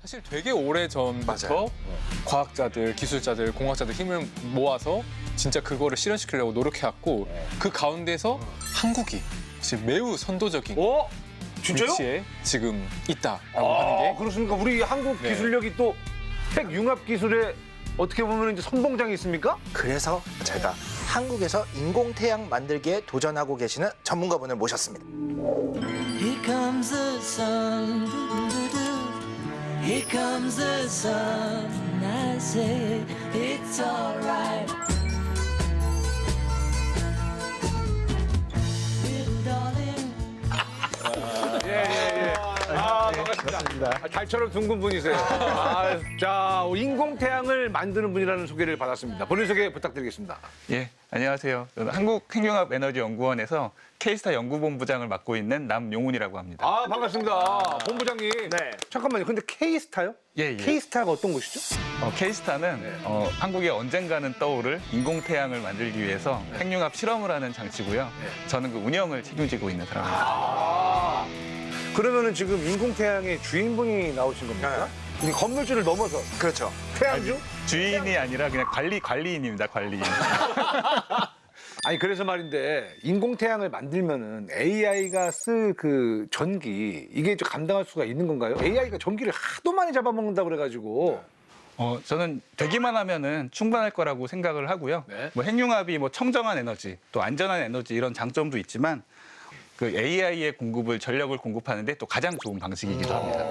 사실 되게 오래 전부터 과학자들, 기술자들, 공학자들 힘을 모아서 진짜 그거를 실현시키려고 노력해왔고 그 가운데서 한국이 지금 매우 선도적인 진짜요? 위치에 지금 있다라고 하는 게 그렇습니까? 우리 한국 기술력이 또 핵융합 기술에 어떻게 보면 이제 선봉장이 있습니까? 그래서 제가 한국에서 인공태양 만들기에 도전하고 계시는 전문가분을 모셨습니다. Here comes the sun, doo-doo-doo. Here comes the sun. I say it's alright. Little darling. 반갑습니다. 달처럼 둥근 분이세요. 자, 인공태양을 만드는 분이라는 소개를 받았습니다. 본인 소개 부탁드리겠습니다. 예, 안녕하세요. 저는 한국핵융합에너지연구원에서 K스타 연구본부장을 맡고 있는 남용훈이라고 합니다. 반갑습니다. 본부장님. 잠깐만요. 근데 K스타요? 예. K스타가 어떤 곳이죠? K스타는 한국에 언젠가는 떠오를 인공태양을 만들기 위해서 핵융합 실험을 하는 장치고요. 저는 그 운영을 책임지고 있는 사람입니다. 그러면은 지금 인공태양의 주인분이 나오신 겁니까? 이 건물주를 넘어서 그렇죠. 태양주? 주인이 아니라 그냥 관리인입니다, 관리인. 아니 그래서 말인데 인공태양을 만들면은 AI가 쓸 그 전기 이게 좀 감당할 수가 있는 건가요? AI가 전기를 하도 많이 잡아먹는다 그래가지고 저는 되기만 하면은 충분할 거라고 생각을 하고요. 뭐 핵융합이 뭐 청정한 에너지, 또 안전한 에너지 이런 장점도 있지만 그 AI의 공급을 전력을 공급하는데 또 가장 좋은 방식이기도 합니다.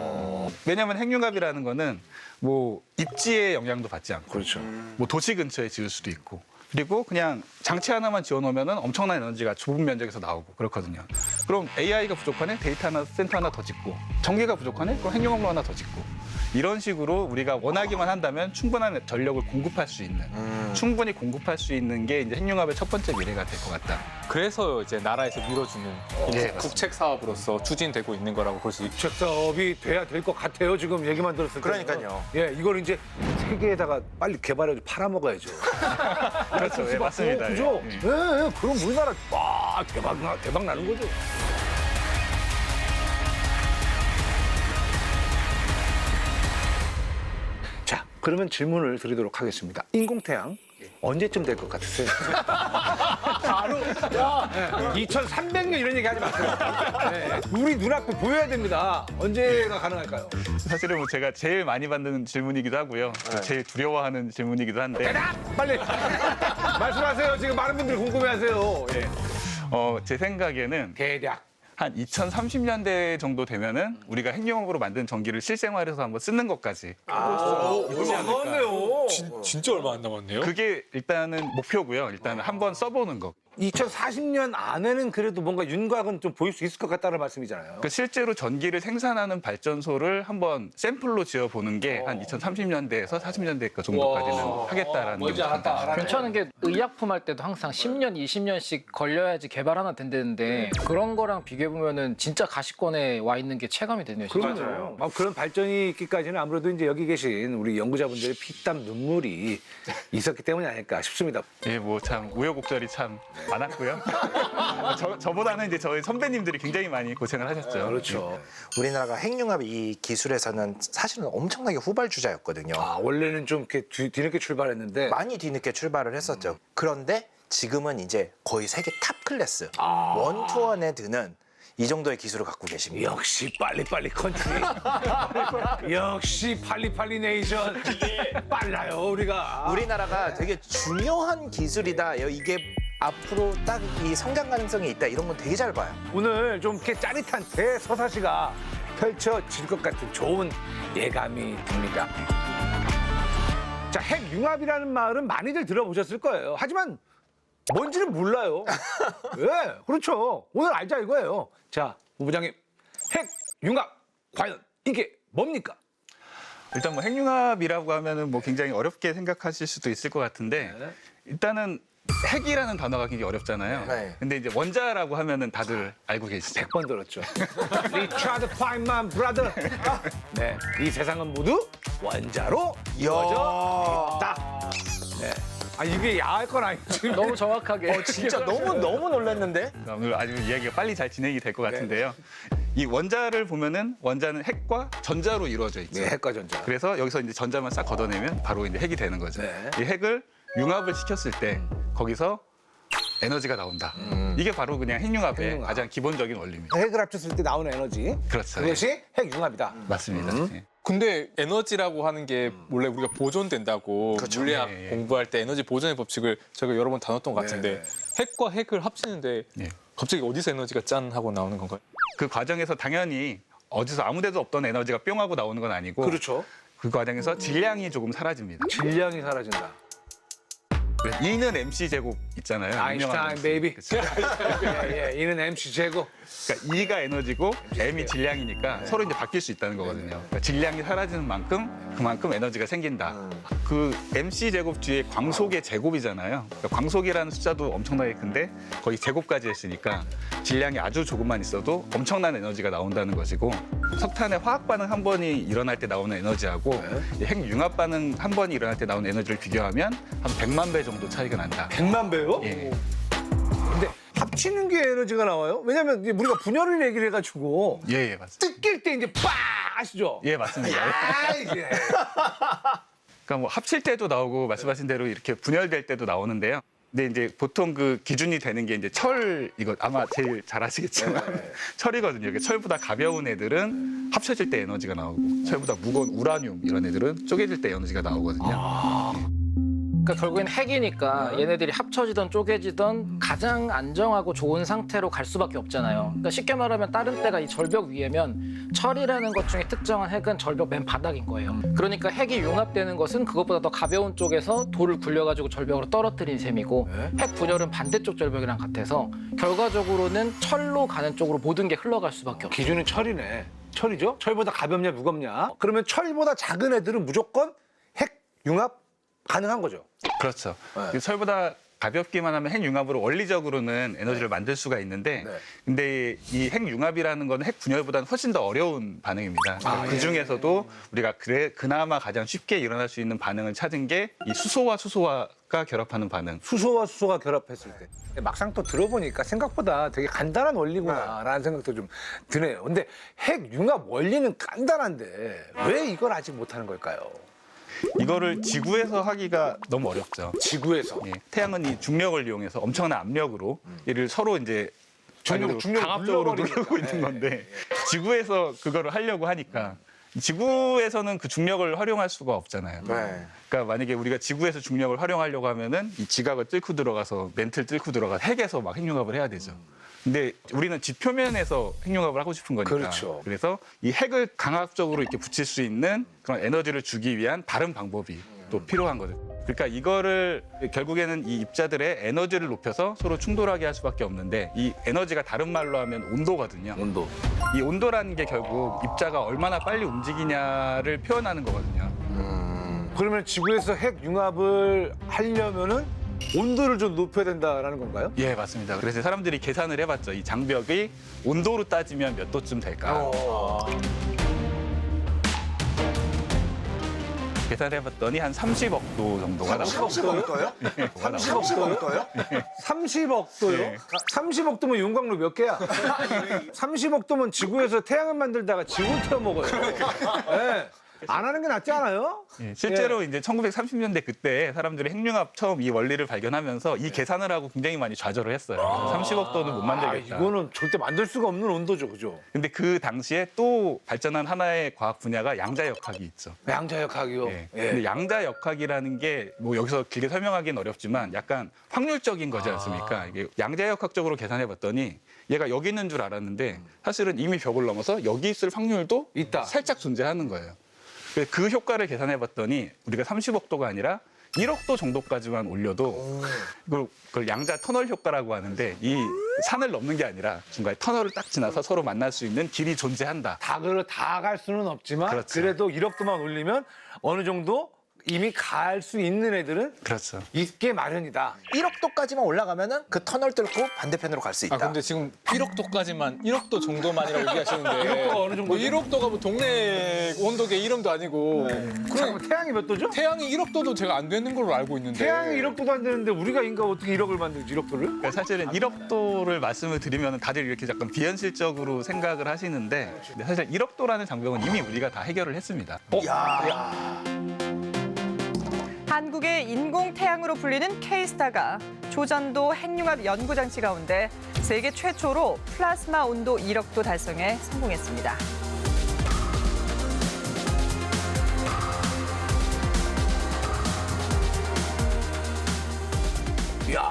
왜냐하면 핵융합이라는 거는 뭐 입지의 영향도 받지 않고, 그렇죠. 뭐 도시 근처에 지을 수도 있고, 그리고 그냥 장치 하나만 지어놓으면 엄청난 에너지가 좁은 면적에서 나오고 그렇거든요. 그럼 AI가 부족하네 데이터 하나 센터 하나 더 짓고, 전기가 부족하네 그럼 핵융합로 하나 더 짓고. 이런 식으로 우리가 원하기만 한다면 충분한 전력을 공급할 수 있는, 충분히 공급할 수 있는 게 이제 핵융합의 첫 번째 미래가 될 것 같다. 그래서 이제 나라에서 밀어주는 국책 사업으로서 추진되고 있는 거라고 볼 수 있죠. 책 사업이 돼야 될 것 같아요. 지금 얘기만 들었을 때. 그러니까요. 예, 이걸 이제 세계에다가 빨리 개발해서 팔아먹어야죠. 그렇죠, 예, 맞습니다. 그죠? 예. 예, 그럼 우리나라 대박 나는 거죠. 자, 그러면 질문을 드리도록 하겠습니다. 인공태양 언제쯤 될 것 같으세요? 바로 2300년 이런 얘기 하지 마세요. 네, 우리 눈앞에 보여야 됩니다. 언제가 가능할까요? 사실은 뭐 제가 제일 많이 받는 질문이기도 하고요. 제일 두려워하는 질문이기도 한데 대답! 빨리 말씀하세요. 지금 많은 분들이 궁금해하세요. 예. 제 생각에는 대략. 한 2030년대 정도 되면은 우리가 핵융합으로 만든 전기를 실생활에서 한번 쓰는 것까지 얼마 안 남았네요. 진짜 얼마 안 남았네요. 그게 일단은 목표고요. 일단은 한번 써보는 거. 2040년 안에는 그래도 뭔가 윤곽은 좀 보일 수 있을 것 같다는 말씀이잖아요. 그러니까 실제로 전기를 생산하는 발전소를 한번 샘플로 지어보는 게 한 2030년대에서 40년대 정도까지는 하겠다라는 게 목표입니다. 괜찮은 게 의약품 할 때도 항상 10년, 20년씩 걸려야지 개발 하나 된다는데 그런 거랑 비교해보면은 진짜 가시권에 와 있는 게 체감이 되네요. 진짜. 그럼요. 그런 발전이 있기까지는 아무래도 이제 여기 계신 우리 연구자분들의 피땀 눈물이 있었기 때문이 아닐까 싶습니다. 예, 뭐 참 우여곡절이 참 많았고요. 저보다는 이제 저희 선배님들이 굉장히 많이 고생을 하셨죠. 그렇죠. 우리나라가 핵융합 이 기술에서는 사실은 엄청나게 후발주자였거든요. 원래는 좀 이렇게 뒤늦게 출발했는데 많이 뒤늦게 출발을 했었죠. 그런데 지금은 이제 거의 세계 탑 클래스, 원투원에 드는 이 정도의 기술을 갖고 계십니다. 역시 빨리빨리 컨트리. 역시 빨리빨리 네이션. 빨라요, 우리가. 우리나라가 되게 중요한 기술이다. 이게 앞으로 딱 이 성장 가능성이 있다. 이런 건 되게 잘 봐요. 오늘 좀 이렇게 짜릿한 대서사시가 펼쳐질 것 같은 좋은 예감이 듭니다. 자, 핵융합이라는 말은 많이들 들어보셨을 거예요. 하지만 뭔지는 몰라요. 예, 그렇죠. 오늘 알자 이거예요. 자, 부부장님, 핵융합 과연 이게 뭡니까? 일단 뭐 핵융합이라고 하면은 뭐 굉장히 어렵게 생각하실 수도 있을 것 같은데 일단은 핵이라는 단어가 굉장히 어렵잖아요. 네. 근데 이제 원자라고 하면는 다들 알고 계시죠. 100번 들었죠. 리차드 파인만 브라더. 네, 이 세상은 모두 원자로 이루어져 있다. 네. 아, 이게 야할 건 아니지. 너무 정확하게. 진짜 너무 놀랐는데? 오늘 아주 이야기가 빨리 잘 진행이 될 것 같은데요. 이 원자를 보면은 원자는 핵과 전자로 이루어져 있죠. 네, 핵과 전자. 그래서 여기서 이제 전자만 싹 걷어내면 바로 이제 핵이 되는 거죠. 네. 이 핵을 융합을 시켰을 때 거기서 에너지가 나온다. 이게 바로 그냥 핵융합의 핵융합. 가장 기본적인 원리입니다. 핵을 합쳤을 때 나오는 에너지. 그렇죠. 그것이 핵융합이다. 맞습니다. 예. 근데 에너지라고 하는 게 원래 우리가 보존된다고 물리학 예, 예. 공부할 때 에너지 보존의 법칙을 저희가 여러 번 다뤘던 것 같은데 핵과 핵을 합치는데 예. 갑자기 어디서 에너지가 짠 하고 나오는 건가요? 그 과정에서 당연히 어디서 아무데도 없던 에너지가 뿅 하고 나오는 건 아니고 그렇죠. 그 과정에서 질량이 조금 사라집니다. 질량이 사라진다. E는 MC 제곱 있잖아요. 아인슈타인 유명한 베이비. 그쵸? 예, 이는 MC 제곱. 그러니까 E가 에너지고 M이 질량이니까 서로 이제 바뀔 수 있다는 거거든요. 그러니까 질량이 사라지는 만큼 그만큼 에너지가 생긴다. 그 MC 제곱 뒤에 광속의 제곱이잖아요. 그러니까 광속이라는 숫자도 엄청나게 큰데 거의 제곱까지 했으니까 질량이 아주 조금만 있어도 엄청난 에너지가 나온다는 것이고 석탄의 화학 반응 한 번이 일어날 때 나오는 에너지하고 이 핵융합 반응 한 번이 일어날 때 나오는 에너지를 비교하면 한 100만 배 정도 차이가 난다. 100만 배요? 예. 근데 합치는 게 에너지가 나와요? 왜냐면 이제 우리가 분열을 얘기를 해가지고 예, 맞습니다. 뜯길 때 이제 빡 하시죠? 예, 맞습니다. 아, 이게. 그러니까 뭐 합칠 때도 나오고 말씀하신 대로 이렇게 분열될 때도 나오는데요. 근데 이제 보통 그 기준이 되는 게 이제 철 이거 아마 제일 잘 아시겠지만 철이거든요. 그러니까 철보다 가벼운 애들은 합쳐질 때 에너지가 나오고 철보다 무거운 우라늄 이런 애들은 쪼개질 때 에너지가 나오거든요. 그러니까 결국엔 핵이니까 얘네들이 합쳐지던 쪼개지던 가장 안정하고 좋은 상태로 갈 수밖에 없잖아요. 그러니까 쉽게 말하면 다른 때가 이 절벽 위에면 철이라는 것 중에 특정한 핵은 절벽 맨 바닥인 거예요. 그러니까 핵이 융합되는 것은 그것보다 더 가벼운 쪽에서 돌을 굴려가지고 절벽으로 떨어뜨린 셈이고 핵 분열은 반대쪽 절벽이랑 같아서 결과적으로는 철로 가는 쪽으로 모든 게 흘러갈 수밖에 없어요. 기준은 철이네. 철이죠? 철보다 가볍냐 무겁냐? 그러면 철보다 작은 애들은 무조건 핵융합 가능한 거죠. 그렇죠. 네. 철보다 가볍기만 하면 핵융합으로 원리적으로는 에너지를 만들 수가 있는데 네. 근데 이 핵융합이라는 건 핵 분열보다는 훨씬 더 어려운 반응입니다. 그 중에서도 우리가 그나마 가장 쉽게 일어날 수 있는 반응을 찾은 게 이 수소와 수소가 결합하는 반응. 수소와 수소가 결합했을 때. 막상 또 들어보니까 생각보다 되게 간단한 원리구나라는 생각도 좀 드네요. 근데 핵융합 원리는 간단한데 왜 이걸 아직 못하는 걸까요? 이거를 지구에서 하기가 너무 어렵죠. 지구에서. 예, 태양은 이 중력을 이용해서 엄청난 압력으로 이를 서로 이제 중력을 강압적으로 눌러버리니까. 누르고 있는 건데 지구에서 그거를 하려고 하니까 지구에서는 그 중력을 활용할 수가 없잖아요. 그러니까 만약에 우리가 지구에서 중력을 활용하려고 하면은 이 지각을 뚫고 들어가서 멘트를 뚫고 들어가서 핵에서 막 핵융합을 해야 되죠. 근데 우리는 지표면에서 핵융합을 하고 싶은 거니까. 그렇죠. 그래서 이 핵을 강압적으로 이렇게 붙일 수 있는 그런 에너지를 주기 위한 다른 방법이 또 필요한 거죠. 그러니까 이거를 결국에는 이 입자들의 에너지를 높여서 서로 충돌하게 할 수밖에 없는데 이 에너지가 다른 말로 하면 온도거든요. 온도. 이 온도라는 게 결국 입자가 얼마나 빨리 움직이냐를 표현하는 거거든요. 그러면 지구에서 핵융합을 하려면은 온도를 좀 높여야 된다라는 건가요? 예, 맞습니다. 그래서 사람들이 계산을 해봤죠. 이 장벽이 온도로 따지면 몇 도쯤 될까? 계산을 해봤더니 한 30억 도 정도가 나옵니다. 30억 도요? 30억 도요? 30억 도요? 네. 30억 도면 용광로 몇 개야? 30억 도면 지구에서 태양을 만들다가 지구 태워먹어요. 네. 안 하는 게 낫지 않아요? 예, 실제로 이제 1930년대 그때 사람들이 핵융합 처음 이 원리를 발견하면서 이 계산을 하고 굉장히 많이 좌절을 했어요. 30억 도는 못 만들겠다. 이거는 절대 만들 수가 없는 온도죠, 그죠? 근데 그 당시에 또 발전한 하나의 과학 분야가 양자역학이 있죠. 양자역학이요. 예. 예. 근데 양자역학이라는 게 뭐 여기서 길게 설명하기는 어렵지만 약간 확률적인 거지 않습니까? 이게 양자역학적으로 계산해 봤더니 얘가 여기 있는 줄 알았는데 사실은 이미 벽을 넘어서 여기 있을 확률도 있다. 살짝 존재하는 거예요. 그래서 그 효과를 계산해 봤더니 우리가 30억 도가 아니라 1억 도 정도까지만 올려도 그걸 양자 터널 효과라고 하는데 이 산을 넘는 게 아니라 중간에 터널을 딱 지나서 서로 만날 수 있는 길이 존재한다. 다 갈 수는 없지만 그렇죠. 그래도 1억 도만 올리면 어느 정도 이미 갈 수 있는 애들은 그렇죠. 있게 마련이다. 1억도까지만 올라가면은 그 터널 뚫고 반대편으로 갈 수 있다. 아 근데 지금 1억도까지만 1억도 정도만이라고 얘기하시는데 1억도가 어느 정도죠? 뭐 1억도가 뭐 동네 온도계 이름도 아니고 잠깐만, 태양이 몇 도죠? 태양이 1억도도 제가 안 되는 걸로 알고 있는데 태양이 1억도도 안 되는데 우리가 인가 어떻게 1억을 만들지 1억도를? 그러니까 사실은 1억도를 말씀을 드리면 다들 이렇게 약간 비현실적으로 생각을 하시는데 근데 사실 1억도라는 장벽은 이미 우리가 다 해결을 했습니다. 한국의 인공 태양으로 불리는 K스타가 조전도 핵융합 연구 장치 가운데 세계 최초로 플라즈마 온도 1억도 달성에 성공했습니다.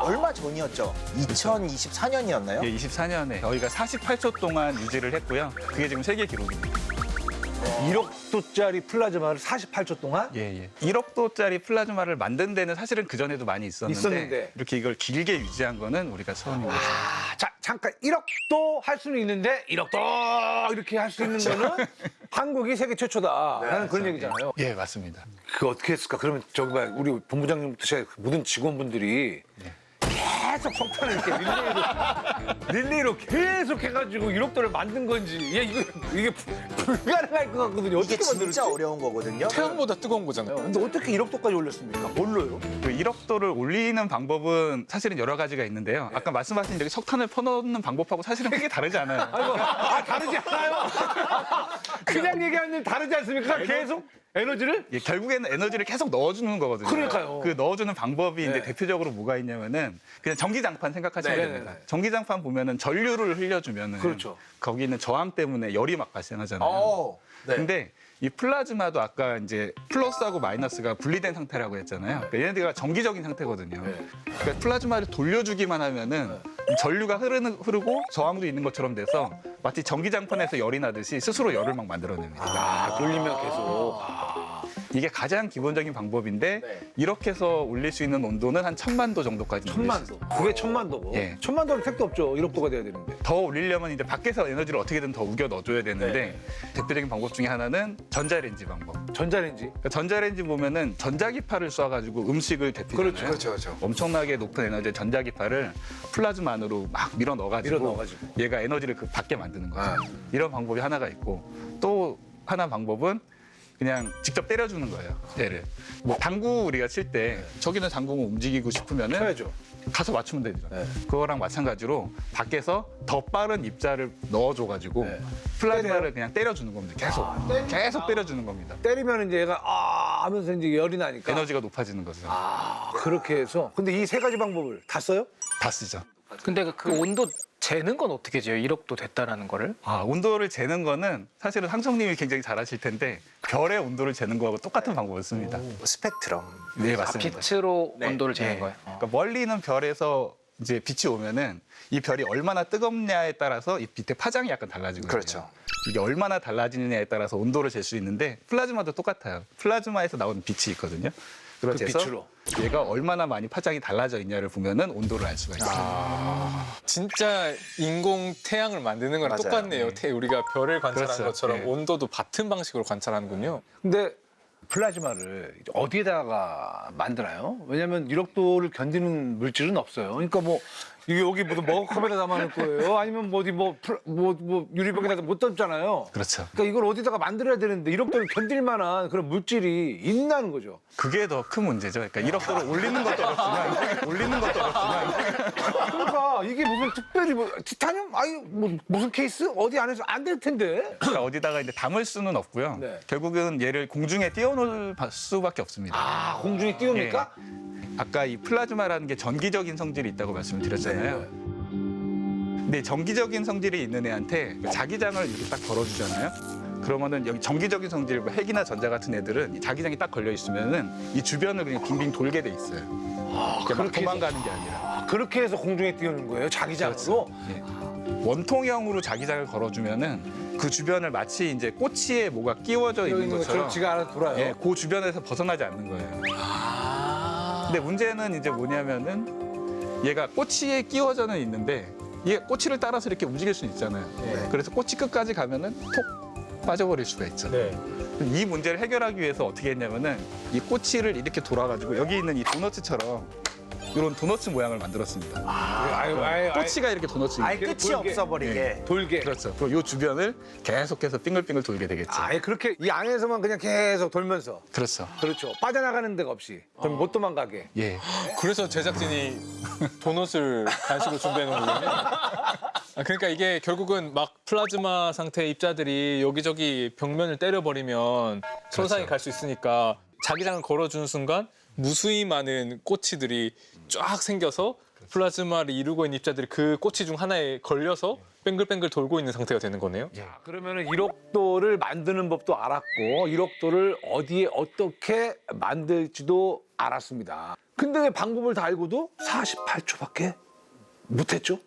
얼마 전이었죠? 2024년이었나요? 예, 24년에 저희가 48초 동안 유지를 했고요. 그게 지금 세계 기록입니다. 1억도짜리 플라즈마를 48초 동안? 예, 예. 1억도짜리 플라즈마를 만든 데는 사실은 그전에도 많이 있었는데 이렇게 이걸 길게 유지한 거는 우리가 처음인 거죠. 아, 자, 잠깐 1억도 할 수는 있는데 1억도 이렇게 할 수 있는 거는 한국이 세계 최초다라는 그런 얘기잖아요. 예, 맞습니다. 그거 어떻게 했을까? 그러면 저기 봐, 우리 본부장님부터 시작해 모든 직원분들이 계속 석탄을 이렇게 릴레이로 계속 해가지고 1억도를 만든 건지 이게 불가능할 것 같거든요. 이게 어떻게 만들었지? 진짜 어려운 거거든요. 태양보다 뜨거운 거잖아요. 근데 어떻게 1억도까지 올렸습니까? 뭘로요? 그 1억도를 올리는 방법은 사실은 여러 가지가 있는데요. 아까 말씀하신 이렇게 석탄을 퍼넣는 방법하고 사실은 크게 다르지 않아요. 아이고, 다르지 않아요? 그냥 얘기하는 다르지 않습니까? 계속 에너지를? 예, 결국에는 에너지를 계속 넣어주는 거거든요. 그러니까요. 그 넣어주는 방법이 이제 네. 대표적으로 뭐가 있냐면은 그냥 전기장판 생각하시면 네, 됩니다. 네, 네. 전기장판 보면은 전류를 흘려주면은 그렇죠. 거기 있는 저항 때문에 열이 막 발생하잖아요. 네. 근데 이 플라즈마도 아까 이제 플러스하고 마이너스가 분리된 상태라고 했잖아요. 그러니까 얘네들가 정기적인 상태거든요. 네. 그러니까 플라즈마를 돌려주기만 하면은 전류가 흐르고 저항도 있는 것처럼 돼서 마치 전기장판에서 열이 나듯이 스스로 열을 막 만들어냅니다. 아, 돌리면 계속. 이게 가장 기본적인 방법인데 이렇게 해서 올릴 수 있는 온도는 한 1000만 도 정도까지. 1000만 도. 그게 1000만 도고. 예. 1000만 도는 택도 없죠. 1억도가 돼야 되는데. 더 올리려면 이제 밖에서 에너지를 어떻게든 더 우겨 넣어줘야 되는데 대표적인 방법 중에 하나는 전자레인지 방법. 전자레인지. 그러니까 전자레인지 보면은 전자기파를 쏴가지고 음식을 데피잖아요. 그렇죠. 엄청나게 높은 에너지의 전자기파를 플라즈마 안으로 막 밀어 넣어가지고 얘가 에너지를 그 밖에 만드는 거죠. 이런 방법이 하나가 있고 또 하나 방법은 그냥 직접 때려주는 거예요. 얘를. 뭐 당구 우리가 칠 때 저기는 당구를 움직이고 싶으면은 쳐야죠. 가서 맞추면 되죠. 그거랑 마찬가지로 밖에서 더 빠른 입자를 넣어줘가지고 플라즈마를 그냥 때려주는 겁니다. 계속 때려주는 겁니다. 때리면 이제 얘가 하면서 이제 열이 나니까. 에너지가 높아지는 거죠. 그렇게 해서. 근데 이 세 가지 방법을 다 써요? 다 쓰죠. 근데 그 온도 재는 건 어떻게 재요? 1억도 됐다라는 거를? 온도를 재는 거는 사실은 상청님이 굉장히 잘 아실 텐데 별의 온도를 재는 거하고 똑같은 방법을 씁니다. 스펙트럼. 네, 맞습니다. 빛으로 온도를 재는 거예요? 그러니까 멀리 있는 별에서 이제 빛이 오면은 이 별이 얼마나 뜨겁냐에 따라서 이 빛의 파장이 약간 달라지거든요. 그렇죠. 이게 얼마나 달라지느냐에 따라서 온도를 잴 수 있는데 플라즈마도 똑같아요. 플라즈마에서 나오는 빛이 있거든요. 그래서 빛으로. 얘가 얼마나 많이 파장이 달라져 있냐를 보면은 온도를 알 수가 있어요. 진짜 인공 태양을 만드는 거랑 맞아요. 똑같네요. 우리가 별을 관찰하는 그렇죠. 것처럼 네. 온도도 같은 방식으로 관찰하는군요. 근데 플라즈마를 이제 어디에다가 만드나요? 왜냐면 1억도를 견디는 물질은 없어요. 그러니까 뭐 이게 여기 무슨 머그컵에다 담아놓을 거예요. 아니면 뭐 어디 뭐 유리병에다가 못 담잖아요. 그렇죠. 그러니까 이걸 어디다가 만들어야 되는데 1억도를 견딜 만한 그런 물질이 있다는 거죠. 그게 더 큰 문제죠. 그러니까 1억도를 올리는 것도 어렵지만 그러니까 이게 무슨 특별히 뭐 티타늄? 아니 뭐 무슨 케이스? 어디 안에서 안 될 텐데. 그러니까 어디다가 이제 담을 수는 없고요. 네. 결국은 얘를 공중에 띄워놓을 수밖에 없습니다. 공중에 띄웁니까? 아까 이 플라즈마라는 게 전기적인 성질이 있다고 말씀을 드렸잖아요. 근데 전기적인 성질이 있는 애한테 자기장을 이렇게 딱 걸어주잖아요. 그러면은 여기 전기적인 성질, 뭐 핵이나 전자 같은 애들은 이 자기장이 딱 걸려 있으면은 이 주변을 그냥 빙빙 돌게 돼 있어요. 그렇게 막 도망가는 게 아니라. 그렇게 해서 공중에 띄우는 거예요? 자기장으로? 예. 원통형으로 자기장을 걸어주면은 그 주변을 마치 이제 꼬치에 뭐가 끼워져 있는 것처럼 지가 알아서 돌아요. 예, 그 주변에서 벗어나지 않는 거예요. 근데 문제는 이제 뭐냐면은 얘가 꼬치에 끼워져는 있는데 얘 꼬치를 따라서 이렇게 움직일 수는 있잖아요. 그래서 꼬치 끝까지 가면은 톡 빠져버릴 수가 있죠. 이 문제를 해결하기 위해서 어떻게 했냐면은 이 꼬치를 이렇게 돌아가지고 여기 있는 이 도너츠처럼 이런 도너츠 모양을 만들었습니다. 아유. 꼬치가 이렇게 도너츠. 아예 끝이 돌게. 없어버리게. 돌게. 그렇죠. 그리고 이 주변을 계속해서 빙글빙글 돌게 되겠죠. 아예 그렇게 이 안에서만 그냥 계속 돌면서. 그렇죠. 그렇죠. 빠져나가는 데가 없이. 그럼 못 도망가게. 예. 그래서 제작진이 도넛을 간식으로 준비해 놓은 거군요. 그러니까 이게 결국은 막 플라즈마 상태의 입자들이 여기저기 벽면을 때려버리면 손상이 갈 수 있으니까 자기장을 걸어주는 순간 무수히 많은 꼬치들이 쫙 생겨서 플라즈마를 이루고 있는 입자들이 그 꼬치 중 하나에 걸려서 뱅글뱅글 돌고 있는 상태가 되는 거네요. 자, 그러면은 1억도를 만드는 법도 알았고 1억도를 어디에 어떻게 만들지도 알았습니다. 근데 왜 방법을 다 알고도 48초밖에 못했죠?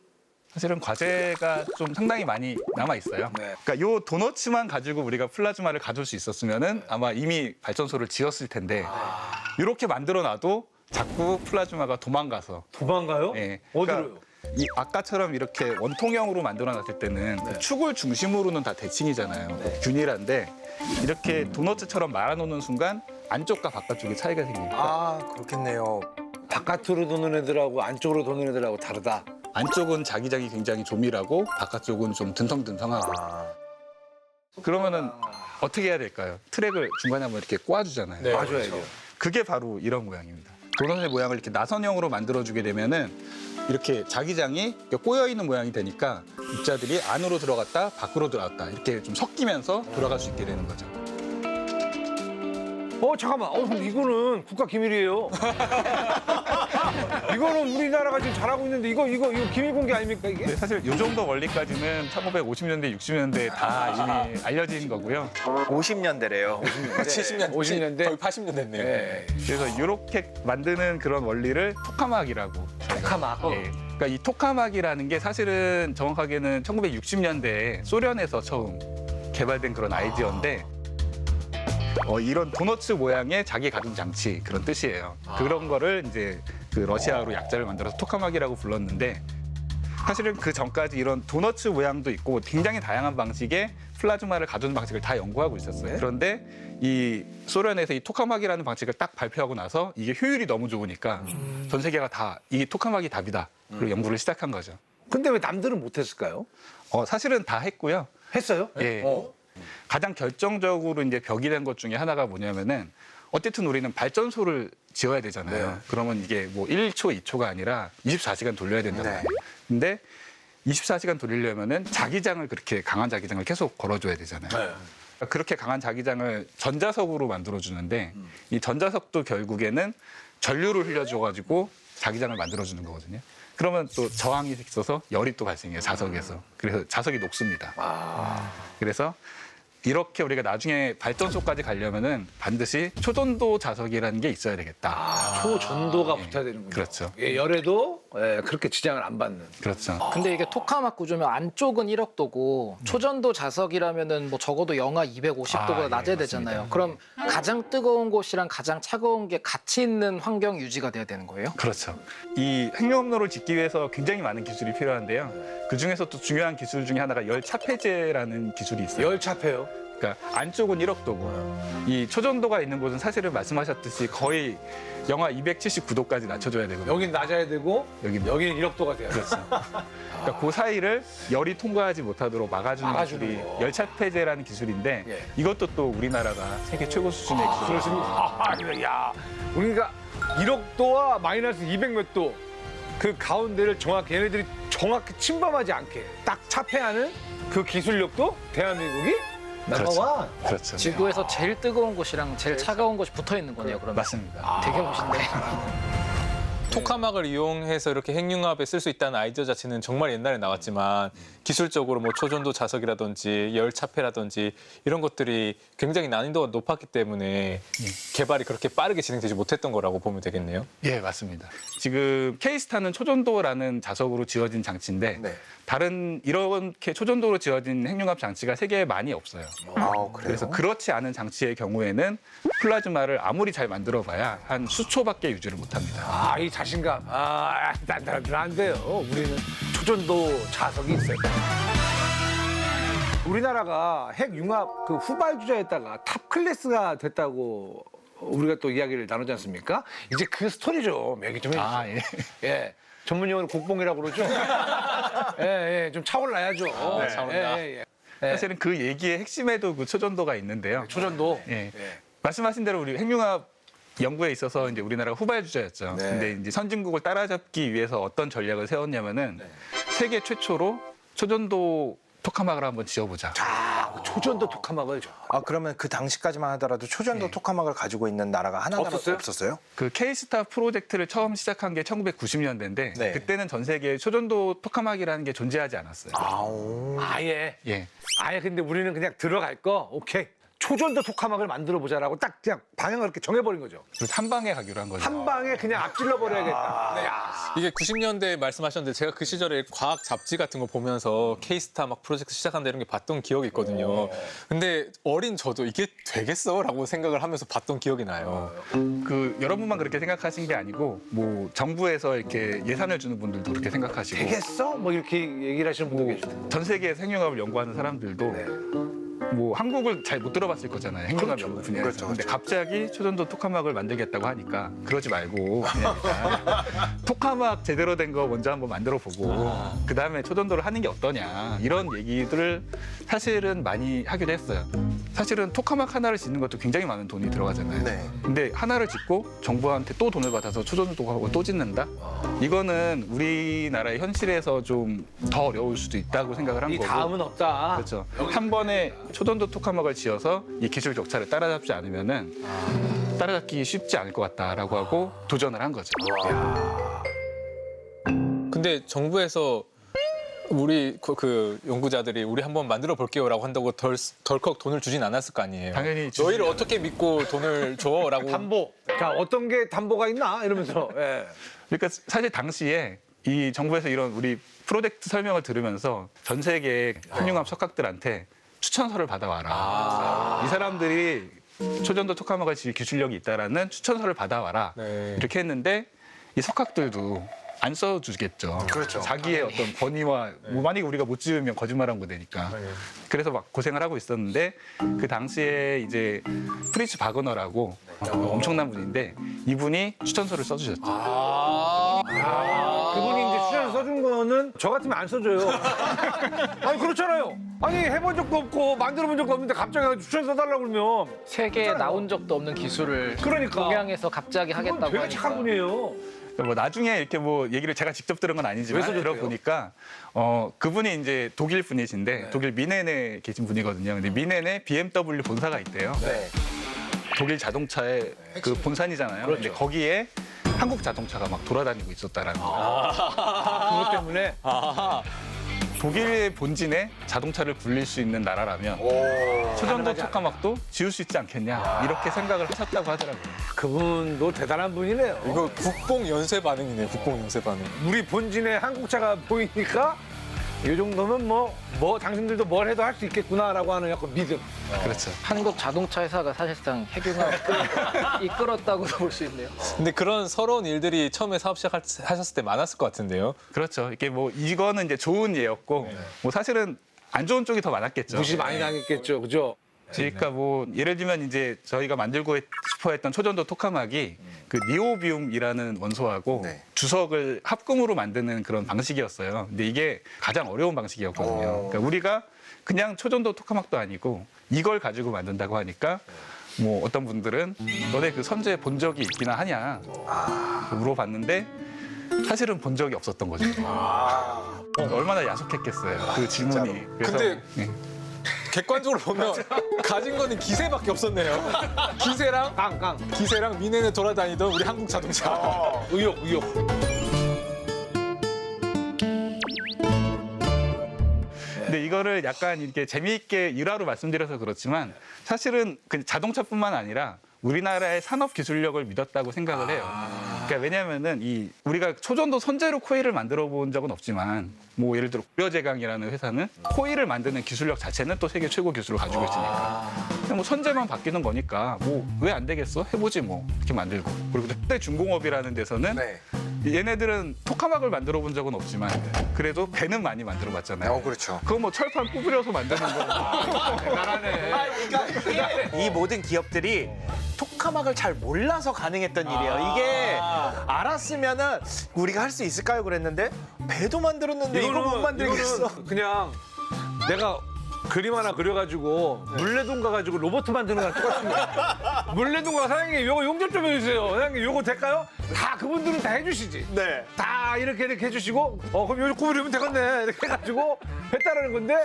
사실은 과제가 좀 상당히 많이 남아 있어요. 네. 그러니까 요 도너츠만 가지고 우리가 플라즈마를 가져올 수 있었으면은 아마 이미 발전소를 지었을 텐데 이렇게 만들어 놔도 자꾸 플라즈마가 도망가서 도망가요? 예. 어디로요? 이 아까처럼 이렇게 원통형으로 만들어 놨을 때는 그 축을 중심으로는 다 대칭이잖아요. 균일한데 이렇게 도너츠처럼 말아놓는 순간 안쪽과 바깥쪽이 차이가 생깁니다. 아 그렇겠네요. 바깥으로 도는 애들하고 안쪽으로 도는 애들하고 다르다. 안쪽은 자기장이 굉장히 조밀하고 바깥쪽은 좀 든성든성하고. 그러면은 어떻게 해야 될까요? 트랙을 중간에 한번 이렇게 꼬아주잖아요. 네. 맞아야죠. 그게 바로 이런 모양입니다. 도넛의 모양을 이렇게 나선형으로 만들어주게 되면은 이렇게 자기장이 꼬여 있는 모양이 되니까 입자들이 안으로 들어갔다 밖으로 들어갔다 이렇게 좀 섞이면서 돌아갈 수 있게 되는 거죠. 잠깐만. 근데 이거는 국가 기밀이에요. 이거는 우리나라가 지금 잘하고 있는데 이거 기밀 공개 아닙니까 이게? 네, 사실 이 정도 원리까지는 1950년대, 60년대에 다 이미 알려진 거고요. 50년대래요. 70년대, 50년대? 거의 80년 됐네요. 네. 그래서 이렇게 만드는 그런 원리를 토카막이라고. 토카막. 예. 그러니까 이 토카막이라는 게 사실은 정확하게는 1960년대에 소련에서 처음 개발된 그런 아이디어인데 이런 도너츠 모양의 자기 가동 장치 그런 뜻이에요. 그런 거를 이제 그 러시아어로 약자를 만들어서 토카막이라고 불렀는데 사실은 그 전까지 이런 도너츠 모양도 있고 굉장히 다양한 방식의 플라즈마를 가두는 방식을 다 연구하고 있었어요. 그런데 이 소련에서 이 토카막이라는 방식을 딱 발표하고 나서 이게 효율이 너무 좋으니까 전 세계가 다 이 토카막이 답이다. 그리고 연구를 시작한 거죠. 근데 왜 남들은 못했을까요? 사실은 다 했고요. 했어요? 예. 가장 결정적으로 이제 벽이 된 것 중에 하나가 뭐냐면은 어쨌든 우리는 발전소를 지어야 되잖아요. 그러면 이게 뭐 1초, 2초가 아니라 24시간 돌려야 된단 말이에요. 근데 24시간 돌리려면은 자기장을 그렇게 강한 자기장을 계속 걸어줘야 되잖아요. 그러니까 그렇게 강한 자기장을 전자석으로 만들어주는데 이 전자석도 결국에는 전류를 흘려줘가지고 자기장을 만들어주는 거거든요. 그러면 또 저항이 있어서 열이 또 발생해요, 자석에서. 그래서 자석이 녹습니다. 그래서 이렇게 우리가 나중에 발전소까지 가려면은 반드시 초전도 자석이라는 게 있어야 되겠다. 초전도가 붙어야 되는군요. 그렇죠. 예, 열에도 그렇게 지장을 안 받는. 그렇죠. 근데 이게 토카막 구조면 안쪽은 1억도고 초전도 자석이라면은 뭐 적어도 영하 250도가 예, 낮아야 되잖아요. 그럼 가장 뜨거운 곳이랑 가장 차가운 게 같이 있는 환경 유지가 돼야 되는 거예요? 그렇죠. 이 핵융합로를 짓기 위해서 굉장히 많은 기술이 필요한데요. 그 중에서 또 중요한 기술 중에 하나가 열차폐제라는 기술이 있어요. 열차폐요? 그러니까 안쪽은 1억도고 이 초전도가 있는 곳은 사실은 말씀하셨듯이 거의 영하 279도까지 낮춰줘야 되거든요. 여긴 낮아야 되고 여기는. 여기는 1억도가 돼요. 그렇죠. 그러니까 그 사이를 열이 통과하지 못하도록 막아주는 막아주는 기술이 거. 열차폐제라는 기술인데 예. 이것도 또 우리나라가 세계 최고 수준의 기술. 그렇습니다. 야, 우리가 1억도와 마이너스 200몇 도 그 가운데를 정확히 얘네들이 정확히 침범하지 않게 딱 차폐하는 그 기술력도 대한민국이 넘버원. 그렇죠. 지구에서 제일 뜨거운 곳이랑 제일 차가운 곳이 붙어 있는 거네요, 그러면. 맞습니다. 되게 멋있네. 토카막을 이용해서 이렇게 핵융합에 쓸 수 있다는 아이디어 자체는 정말 옛날에 나왔지만 기술적으로 뭐 초전도 자석이라든지 열차폐라든지 이런 것들이 굉장히 난이도가 높았기 때문에 개발이 그렇게 빠르게 진행되지 못했던 거라고 보면 되겠네요. 예, 맞습니다. 지금 K스타는 초전도라는 자석으로 지어진 장치인데 다른 이렇게 초전도로 지어진 핵융합 장치가 세계에 많이 없어요. 그래서 그렇지 않은 장치의 경우에는 플라즈마를 아무리 잘 만들어봐야 한 수초밖에 유지를 못합니다. 이 자신감. 안 돼요. 우리는 초전도 자석이 있어요. 우리나라가 핵 융합 그 후발주자였다가 탑 클래스가 됐다고 우리가 또 이야기를 나누지 않습니까? 이제 그 스토리죠. 얘기 좀 해주세요. 아, 예. 예. 전문용어로 곡봉이라고 그러죠. 예, 예. 좀 차올라야죠. 네, 차오른다. 예. 사실은 그 얘기의 핵심에도 그 초전도가 있는데요. 초전도. 예. 말씀하신 대로 우리 핵융합 연구에 있어서 이제 우리나라가 후발주자였죠. 네. 근데 이제 선진국을 따라잡기 위해서 어떤 전략을 세웠냐면은 세계 최초로 초전도 토카막을 한번 지어보자. 초전도 토카막을. 그러면 그 당시까지만 하더라도 초전도 토카막을 가지고 있는 나라가 하나도 없었어요? 없었어요? 그 K-스타 프로젝트를 처음 시작한 게 1990년대인데 네. 그때는 전 세계에 초전도 토카막이라는 게 존재하지 않았어요. 아예. 예. 아예 근데 우리는 그냥 들어갈 거 오케이. 초전도 토카막을 만들어 보자라고 딱 그냥 방향을 이렇게 정해버린 거죠. 그래서 한 방에 가기로 한 거죠. 한 방에 그냥 앞질러 버려야겠다. 야. 이게 90년대 말씀하셨는데 제가 그 시절에 과학 잡지 같은 거 보면서 K스타 막 프로젝트 시작한다 이런 게 봤던 기억이 있거든요. 근데 어린 저도 이게 되겠어라고 생각을 하면서 봤던 기억이 나요. 그 여러분만 그렇게 생각하신 게 아니고 뭐 정부에서 이렇게 예산을 주는 분들도 그렇게 생각하시고 되겠어? 뭐 이렇게 얘기를 하시는 분도 계시고. 전 세계에서 핵융합을 연구하는 사람들도 뭐 한국을 잘 못 들어봤을 거잖아요. 핵융합 연구 분야에서. 그렇죠, 근데 갑자기 초전도 토카막을 만들겠다고 하니까 그러지 말고 그냥 일단 토카막 제대로 된 거 먼저 한번 만들어 보고 그다음에 초전도를 하는 게 어떠냐 이런 얘기들을 사실은 많이 하기도 했어요. 사실은 토카막 하나를 짓는 것도 굉장히 많은 돈이 들어가잖아요. 네. 근데 하나를 짓고 정부한테 또 돈을 받아서 초전도하고 또 짓는다? 이거는 우리나라의 현실에서 좀 더 어려울 수도 있다고 생각을 한 이 거고. 다음은 없다. 그렇죠. 한 번에 초전도 토카막을 지어서 이 기술 격차를 따라잡지 않으면은 따라잡기 쉽지 않을 것 같다라고 하고 도전을 한 거죠. 근데 정부에서 우리 그 연구자들이 우리 한번 만들어 볼게요라고 한다고 덜컥 돈을 주진 않았을 거 아니에요. 당연히 주지. 너희를 어떻게 믿고 돈을 줘라고. 담보. 자, 어떤 게 담보가 있나? 이러면서. 예. 그러니까 사실 당시에 이 정부에서 이런 우리 프로젝트 설명을 들으면서 전 세계 핵융합 석학들한테 추천서를 받아와라. 이 사람들이 초전도 토카막을 지을 기술력이 있다라는 추천서를 받아와라. 네. 이렇게 했는데 이 석학들도 안 써주겠죠. 그렇죠. 자기의 어떤 권위와 뭐 만약에 우리가 못 지으면 거짓말한 거 되니까. 그래서 막 고생을 하고 있었는데 그 당시에 이제 프리츠 바그너라고 엄청난 분인데 이분이 추천서를 써주셨죠. 그분이 이제 추천을 써준 거는 저 같으면 안 써줘요. 아니, 그렇잖아요. 아니, 해본 적도 없고 만들어 본 적도 없는데 갑자기 추천 써달라고 그러면. 세계에 나온 적도 없는 기술을 그러니까. 동양에서 갑자기 그건 하겠다고 되게 하니까. 착한 분이에요. 뭐 나중에 이렇게 뭐 얘기를 제가 직접 들은 건 아니지만 왜 써줬대요? 들어보니까 그분이 이제 독일 분이신데 독일 미넨에 계신 분이거든요. 근데 미넨에 BMW 본사가 있대요. 네. 독일 자동차의 그 본산이잖아요. 근데 거기에 한국 자동차가 막 돌아다니고 있었다라는 거예요. 그것 때문에. 독일의 본진에 자동차를 굴릴 수 있는 나라라면 초전도 토카막도 지을 수 있지 않겠냐 이렇게 생각을 하셨다고 하더라고요. 그분도 대단한 분이네요. 이거 국뽕 연쇄 반응이네. 국뽕 연쇄 반응. 우리 본진에 한국차가 보이니까 이 정도면 뭐 당신들도 뭘 해도 할 수 있겠구나라고 하는 약간 믿음. 그렇죠. 한국 자동차 회사가 사실상 핵융합 이끌었다고도 볼 수 있네요. 근데 그런 서러운 일들이 처음에 사업 시작하셨을 때 많았을 것 같은데요. 그렇죠. 이게 뭐 이거는 이제 좋은 예였고 뭐 사실은 안 좋은 쪽이 더 많았겠죠. 무시 많이 당했겠죠, 그죠? 그러니까 뭐 예를 들면 이제 저희가 만들고 싶어했던 초전도 토카막이 그 니오비움이라는 원소하고 네. 주석을 합금으로 만드는 그런 방식이었어요. 근데 이게 가장 어려운 방식이었거든요. 그러니까 우리가 그냥 초전도 토카막도 아니고 이걸 가지고 만든다고 하니까 뭐 어떤 분들은 너네 그 선제 본 적이 있기나 하냐 물어봤는데 사실은 본 적이 없었던 거죠. 얼마나 야속했겠어요. 그 질문이. 그래서 근데 네. 객관적으로 보면 가진 거는 기세밖에 없었네요. 기세랑 미네에 돌아다니던 우리 한국 자동차. 의욕. 근데 이거를 약간 이렇게 재미있게 일화로 말씀드려서 그렇지만 사실은 그 자동차뿐만 아니라 우리나라의 산업 기술력을 믿었다고 생각을 해요. 그러니까 왜냐하면은 우리가 초전도 선제로 코일을 만들어 본 적은 없지만 뭐 예를 들어 고려제강이라는 회사는 코일을 만드는 기술력 자체는 또 세계 최고 기술을 가지고 있으니까 그냥 뭐 선제만 바뀌는 거니까 뭐 왜 안 되겠어? 해보지 뭐 이렇게 만들고 그리고 현대중공업이라는 데서는 네. 얘네들은 토카막을 만들어 본 적은 없지만 그래도 배는 많이 만들어 봤잖아요. 그렇죠. 그거 뭐 철판 구부려서 만드는 거. 이 모든 기업들이 토카막을 잘 몰라서 가능했던 일이에요. 이게 알았으면은 우리가 할 수 있을까요? 그랬는데 배도 만들었는데 이거 못 만들겠어. 이거는 그냥 내가 그림 하나 그려가지고 물레동 가가지고 로봇 만드는 거랑 똑같은 거야. 물레동 가 사장님 요거 용접 좀 해주세요. 사장님 요거 될까요? 다 그분들은 다 해주시지. 네. 다 이렇게 해주시고 그럼 요거 구부리면 되겠네 이렇게 해가지고 했다라는 건데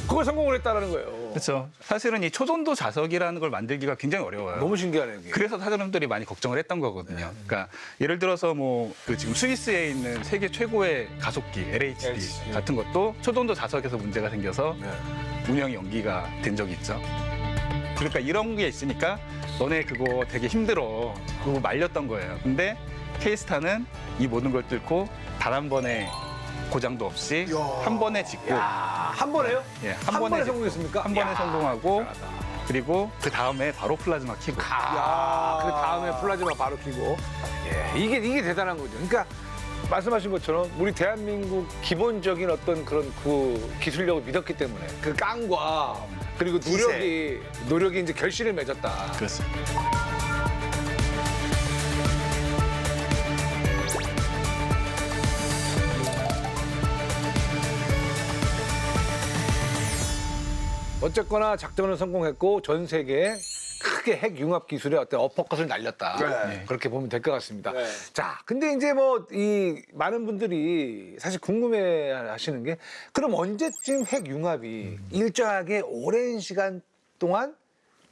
그걸 성공을 했다라는 거예요. 그렇죠. 사실은 이 초전도 자석이라는 걸 만들기가 굉장히 어려워요. 너무 신기하네 이게. 그래서 사람들이 많이 걱정을 했던 거거든요. 그러니까 예를 들어서 뭐 그 지금 스위스에 있는 세계 최고의 가속기 LHD 같은 것도 초전도 자석에서 문제가 생겨서 운영 연기가 된 적이 있죠. 그러니까 이런 게 있으니까 너네 그거 되게 힘들어. 그거 말렸던 거예요. 근데 K스타는 이 모든 걸 뚫고 단 한 번의 고장도 없이 한 번에 짓고 한 번에요? 예, 한 번에 짓고, 성공했습니까? 한 번에 야, 성공하고 잘하다. 그리고 그 다음에 바로 플라즈마 키고 그 다음에 플라즈마 바로 켜고 이게 대단한 거죠. 그러니까 말씀하신 것처럼 우리 대한민국 기본적인 어떤 그런 그 기술력을 믿었기 때문에 그 깡과 그리고 노력이 이제 결실을 맺었다. 그렇습니다. 어쨌거나 작전은 성공했고 전 세계에 크게 핵 융합 기술의 어떤 어퍼컷을 날렸다. 네. 그렇게 보면 될 것 같습니다. 자, 근데 이제 뭐 이 많은 분들이 사실 궁금해하시는 게 그럼 언제쯤 핵 융합이 일정하게 오랜 시간 동안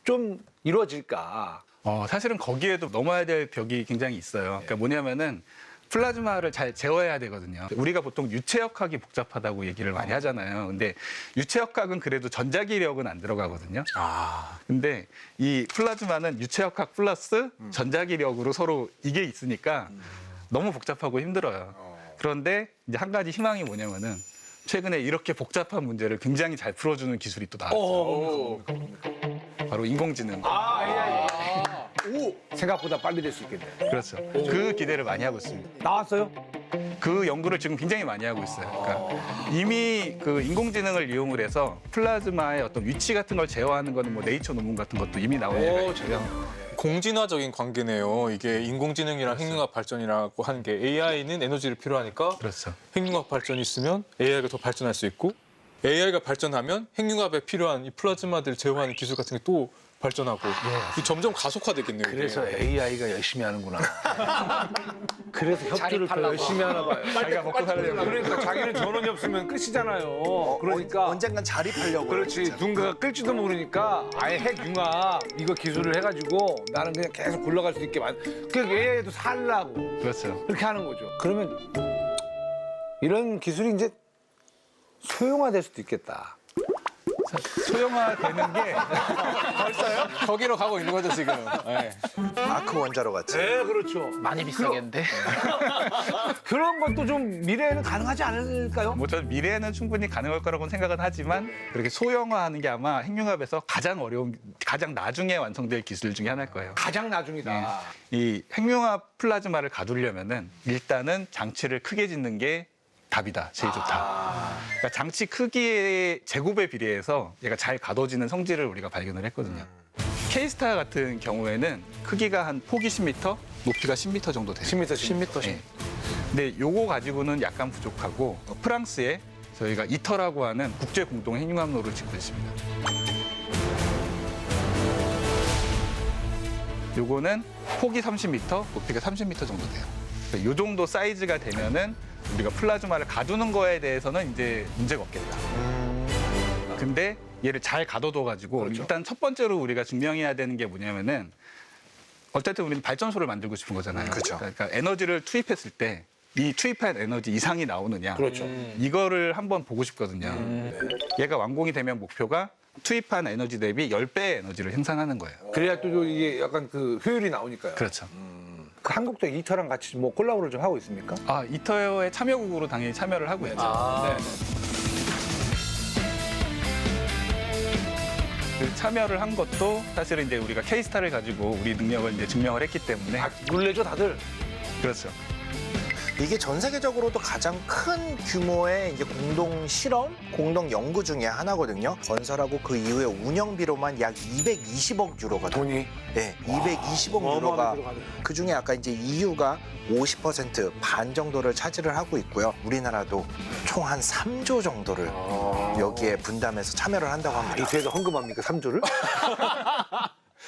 좀 이루어질까? 사실은 거기에도 넘어야 될 벽이 굉장히 있어요. 그러니까 뭐냐면은 플라즈마를 잘 제어해야 되거든요. 우리가 보통 유체역학이 복잡하다고 얘기를 많이 하잖아요. 근데 유체역학은 그래도 전자기력은 안 들어가거든요. 근데 이 플라즈마는 유체역학 플러스 전자기력으로 서로 이게 있으니까 너무 복잡하고 힘들어요. 그런데 이제 한 가지 희망이 뭐냐면은 최근에 이렇게 복잡한 문제를 굉장히 잘 풀어주는 기술이 또 나왔어요. 바로 인공지능. 생각보다 빨리 될 수 있겠네. 그렇죠. 그 기대를 많이 하고 있습니다. 나왔어요? 그 연구를 지금 굉장히 많이 하고 있어요. 그러니까 이미 그 인공지능을 이용을 해서 플라즈마의 어떤 위치 같은 걸 제어하는 거는 뭐 네이처 논문 같은 것도 이미 나온 예가 있고요. 공진화적인 관계네요. 이게 인공지능이랑 핵융합 발전이라고 하는 게 AI는 에너지를 필요하니까 그렇죠. 핵융합 발전이 있으면 AI가 더 발전할 수 있고 AI가 발전하면 핵융합에 필요한 이 플라즈마들을 제어하는 기술 같은 게 또 발전하고 이 점점 가속화되겠네요. 이게. 그래서 AI가 열심히 하는구나. 그래서 협조를 더 열심히 하나 봐요. 자기가 먹고 살려고. 그러니까 자기는 전원이 없으면 끝이잖아요. 그러니까 언젠간 자립하려고. 그렇지. 누군가가 끌지도 모르니까 아예 핵융합 이거 기술을 해가지고 나는 그냥 계속 굴러갈 수 있게 그 AI도 살라고 그렇죠. 그렇게 하는 거죠. 그러면 이런 기술이 이제 소형화될 수도 있겠다. 소형화되는 게 거기로 가고 있는 거죠 지금. 네. 아크 원자로 같이. 네, 그렇죠. 많이 비싸겠는데. 그런 것도 좀 미래에는 가능하지 않을까요? 뭐 저는 미래에는 충분히 가능할 거라고 생각은 하지만 그렇게 소형화하는 게 아마 핵융합에서 가장 어려운, 가장 나중에 완성될 기술 중에 하나일 거예요. 가장 나중이다. 이 핵융합 플라즈마를 가두려면은 일단은 장치를 크게 짓는 게 답이다. 제일 좋다. 그러니까 장치 크기의 제곱에 비례해서 얘가 잘 가둬지는 성질을 우리가 발견을 했거든요. K스타 같은 경우에는 크기가 한 폭이 10m, 높이가 10m 정도 돼요. 10m. 네. 근데 요거 가지고는 약간 부족하고 프랑스에 저희가 이터라고 하는 국제 공동 핵융합로를 짓고 있습니다. 요거는 폭이 30m, 높이가 30m 정도 돼요. 그러니까 요 정도 사이즈가 되면은 우리가 플라즈마를 가두는 거에 대해서는 이제 문제가 없겠다. 근데 얘를 잘 가둬둬가지고 일단 첫 번째로 우리가 증명해야 되는 게 뭐냐면은 어쨌든 우리는 발전소를 만들고 싶은 거잖아요. 그렇죠. 그러니까 에너지를 투입했을 때 이 투입한 에너지 이상이 나오느냐. 그렇죠. 이거를 한번 보고 싶거든요. 얘가 완공이 되면 목표가 투입한 에너지 대비 10배의 에너지를 생산하는 거예요. 그래야 또 이게 약간 그 효율이 나오니까요. 그렇죠. 그 한국도 이터랑 같이 뭐 콜라보를 좀 하고 있습니까? 이터의 참여국으로 당연히 참여를 하고 있죠. 네. 그 참여를 한 것도 사실은 이제 우리가 K스타를 가지고 우리 능력을 이제 증명을 했기 때문에 놀래죠 다들. 그렇죠. 이게 전 세계적으로도 가장 큰 규모의 이제 공동 실험, 공동 연구 중에 하나거든요. 건설하고 그 이후에 운영비로만 약 220억 유로가 돈이 네, 220억 유로가 그 중에 아까 이제 EU가 50%반 정도를 차지를 하고 있고요. 우리나라도 총 한 3조 정도를 여기에 분담해서 참여를 한다고 합니다. 이태에서 헌금합니까 3조를?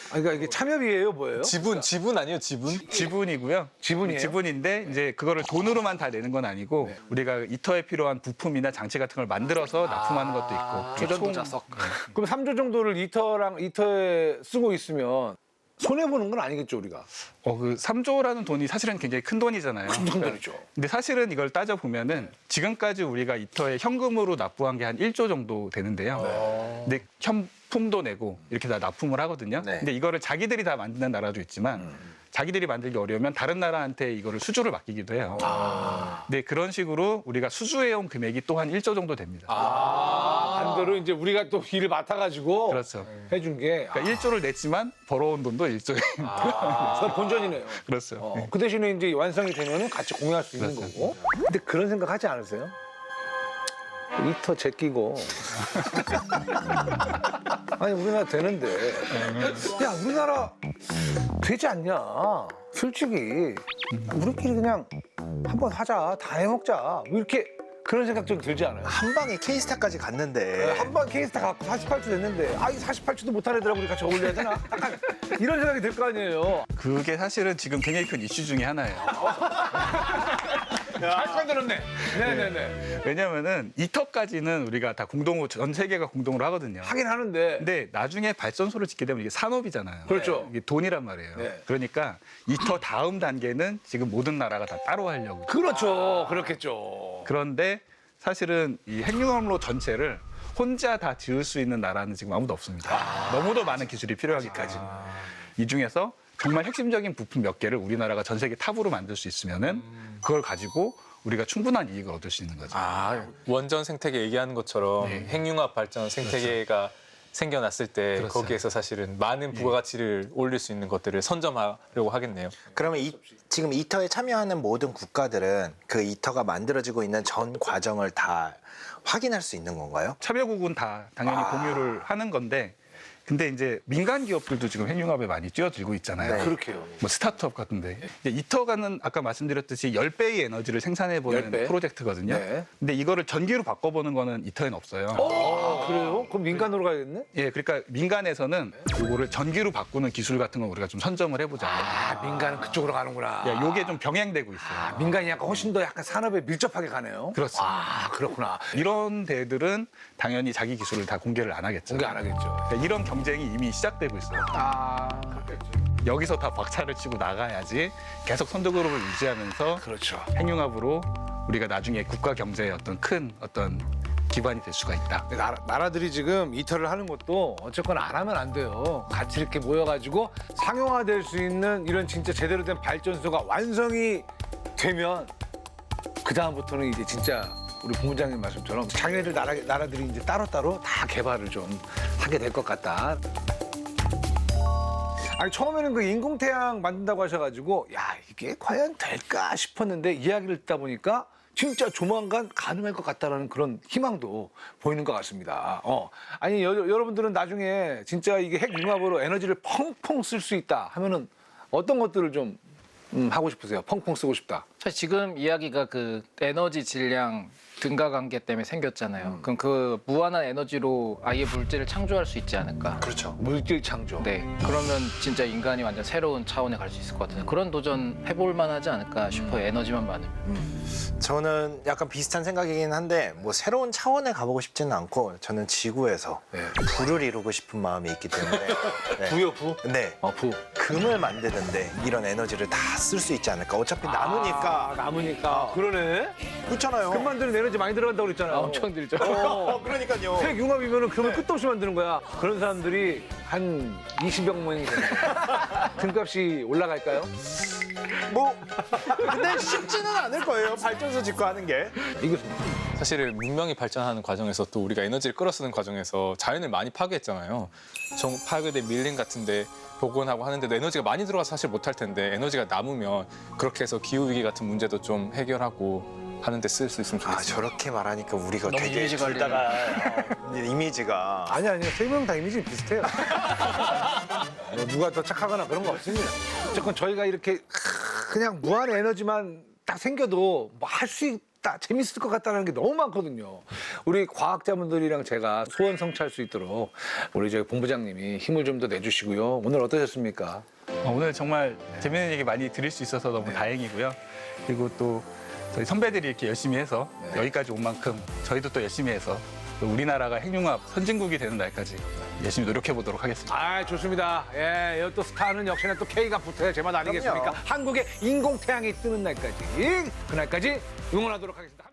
그러니까 이게 참여비예요, 뭐예요? 지분 아니에요, 지분? 지분이고요. 지분이에요? 지분인데 이제 그거를 돈으로만 다 내는 건 아니고 우리가 이터에 필요한 부품이나 장치 같은 걸 만들어서 납품하는 것도 있고. 조전도 자석. 그럼 3조 정도를 이터에 쓰고 있으면 손해 보는 건 아니겠죠, 우리가? 그 3조라는 돈이 사실은 굉장히 큰 돈이잖아요. 큰 돈이죠. 근데 사실은 이걸 따져 보면은 지금까지 우리가 이터에 현금으로 납부한 게 한 1조 정도 되는데요. 근데 현품도 내고 이렇게 다 납품을 하거든요. 네. 근데 이거를 자기들이 다 만드는 나라도 있지만 자기들이 만들기 어려우면 다른 나라한테 이거를 수주를 맡기기도 해요. 근데 그런 식으로 우리가 수주해온 금액이 또 한 1조 정도 됩니다. 반대로 이제 우리가 또 일을 맡아가지고 그렇죠. 해준 게 그러니까 1조를 냈지만 벌어온 돈도 1조에 그건 본전이네요. 그렇죠. 그 대신에 이제 완성이 되면 같이 공유할 수 있는 그렇죠. 거고. 근데 그런 생각 하지 않으세요? 이터 제끼고. 아니, 우리나라 되는데. 야, 우리나라 되지 않냐. 솔직히. 우리끼리 그냥 한번 하자. 다 해먹자. 뭐 이렇게 그런 생각 좀 들지 않아요? 한 방에 K스타까지 갔는데 한 번 케이스타 갖고 48초 됐는데, 이 48초도 못한 애들하고 우리 같이 어울려야 되나? 약간 이런 생각이 들 거 아니에요. 그게 사실은 지금 굉장히 큰 이슈 중에 하나예요. 잘 건드렸네. 네네네. 왜냐면은 이터까지는 우리가 다 전 세계가 공동으로 하거든요. 하긴 하는데. 근데 나중에 발전소를 짓게 되면 이게 산업이잖아요. 그렇죠. 이게 돈이란 말이에요. 네. 그러니까 이터 다음 단계는 지금 모든 나라가 다 따로 하려고. 그렇죠. 그렇겠죠. 그런데 사실은 이 핵융합로 전체를 혼자 다 지을 수 있는 나라는 지금 아무도 없습니다. 너무도 많은 기술이 필요하기까지. 이 중에서 정말 핵심적인 부품 몇 개를 우리나라가 전 세계 탑으로 만들 수 있으면은 그걸 가지고 우리가 충분한 이익을 얻을 수 있는 거죠. 원전 생태계 얘기하는 것처럼 네. 핵융합 발전 생태계가 생겨났을 때 그렇죠. 거기에서 사실은 많은 부가가치를 올릴 수 있는 것들을 선점하려고 하겠네요. 그러면 지금 이터에 참여하는 모든 국가들은 그 이터가 만들어지고 있는 전 과정을 다 확인할 수 있는 건가요? 참여국은 다 당연히 공유를 하는 건데 근데 이제 민간 기업들도 지금 핵융합에 많이 뛰어들고 있잖아요. 네. 그렇게요. 뭐 스타트업 같은데 이제 이터가는 아까 말씀드렸듯이 10배의 에너지를 생산해보는 10배? 프로젝트거든요. 네. 근데 이거를 전기로 바꿔보는 거는 이터엔 없어요. 그래요? 그럼 민간으로 가야겠네? 예, 그러니까 민간에서는 이거를 전기로 바꾸는 기술 같은 거 우리가 좀 선점을 해보자. 민간은 그쪽으로 가는구나. 예, 요게 좀 병행되고 있어요. 민간이 약간 훨씬 더 약간 산업에 밀접하게 가네요. 그렇죠. 그렇구나. 이런 데들은 당연히 자기 기술을 다 공개를 안 하겠죠. 공개 안 하겠죠. 그러니까 이런 경쟁이 이미 시작되고 있어요. 여기서 다 박차를 치고 나가야지 계속 선도 그룹을 유지하면서 그렇죠. 핵융합으로 우리가 나중에 국가 경제의 큰 기반이 될 수가 있다. 나라들이 지금 이터를 하는 것도 어쨌거나 안 하면 안 돼요. 같이 이렇게 모여가지고 상용화될 수 있는 이런 진짜 제대로 된 발전소가 완성이 되면 그 다음부터는 이제 진짜 우리 부문장님 말씀처럼 장애를 나라들이 이제 따로따로 다 개발을 좀 하게 될 것 같다. 아니 처음에는 그 인공태양 만든다고 하셔가지고 야 이게 과연 될까 싶었는데 이야기를 듣다 보니까 진짜 조만간 가능할 것 같다라는 그런 희망도 보이는 것 같습니다. 아니 여러분들은 나중에 진짜 이게 핵융합으로 에너지를 펑펑 쓸 수 있다 하면은 어떤 것들을 좀 하고 싶으세요? 펑펑 쓰고 싶다. 사실 지금 이야기가 그 에너지 질량 등가 관계 때문에 생겼잖아요. 그럼 그 무한한 에너지로 아예 물질을 창조할 수 있지 않을까? 그렇죠. 물질 창조. 네. 그러면 진짜 인간이 완전 새로운 차원에 갈 수 있을 것 같아요. 그런 도전 해볼 만하지 않을까 싶어요. 에너지만 많으면. 저는 약간 비슷한 생각이긴 한데 뭐 새로운 차원에 가보고 싶지는 않고 저는 지구에서 부를 이루고 싶은 마음이 있기 때문에 네. 부요 부? 네. 부. 금을 만드는데 이런 에너지를 다 쓸 수 있지 않을까. 어차피 남으니까. 남으니까. 그러네. 그렇잖아요. 금 만드는 에너지 많이 들어간다고 그랬잖아요. 엄청 들죠. 그러니까요. 핵융합이면은 금을 끝도 없이 만드는 거야. 그런 사람들이 한 20여 명이 되는 거야. 등값이 올라갈까요? 뭐 근데 쉽지는 않을 거예요. 발전소 짓고 하는 게. 이겼습니다. 사실은 문명이 발전하는 과정에서 또 우리가 에너지를 끌어쓰는 과정에서 자연을 많이 파괴했잖아요. 파괴된 밀림 같은데 복원하고 하는데도 에너지가 많이 들어가서 사실 못할 텐데 에너지가 남으면 그렇게 해서 기후위기 같은 문제도 좀 해결하고 하는데 쓸 수 있으면 아, 좋겠어요. 저렇게 말하니까 우리가 너무 되게 이미지 둘 다가 이미지가 아니요. 세 명 다 이미지 비슷해요. 뭐 누가 더 착하거나 그런 거 없습니다. 무조건 저희가 이렇게 그냥 무한 에너지만 딱 생겨도 뭐 할 수 있다, 재밌을 것 같다는 게 너무 많거든요. 우리 과학자분들이랑 제가 소원 성취할 수 있도록 우리 저희 본부장님이 힘을 좀 더 내주시고요. 오늘 어떠셨습니까? 오늘 정말 재밌는 얘기 많이 들을 수 있어서 너무 다행이고요. 그리고 또 저희 선배들이 이렇게 열심히 해서 여기까지 온 만큼 저희도 또 열심히 해서 또 우리나라가 핵융합 선진국이 되는 날까지 열심히 노력해 보도록 하겠습니다. 아, 좋습니다. 예, 여기 또 스타는 역시나 또 K가 붙어야 제맛 아니겠습니까? 한국의 인공태양이 뜨는 날까지, 그날까지 응원하도록 하겠습니다.